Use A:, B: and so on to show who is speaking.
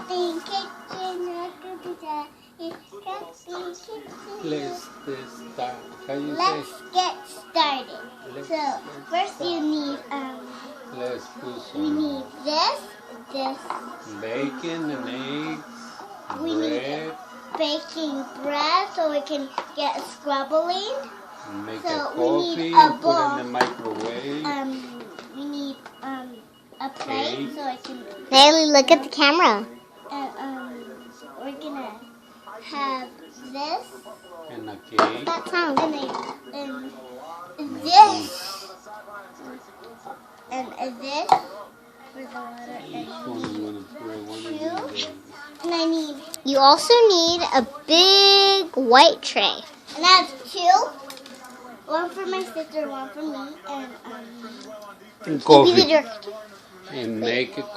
A: crafty kitchen.
B: Let's start. How you
A: Let's
B: say?
A: get started. So first you need
B: Let's put
A: we need
B: some
A: this,
B: bacon and eggs,
A: we
B: bread,
A: need baking bread so we can get scrubbling.
B: make
A: So
B: a
A: we need
B: coffee,
A: a
B: put
A: bowl.
B: in the microwave.
A: We need a plate
B: Cake.
A: so I can.
C: Nayeli, look at the camera.
A: And we're gonna have this
B: And a cake.
C: That sound.
A: and this and this for the water
B: Which one you want to put? One of these.
A: and I need
C: You also need a big white tray.
A: and that's two. One for my sister, one for me, and
B: And
C: Be the
B: coffee.
C: director.
B: And make a coffee.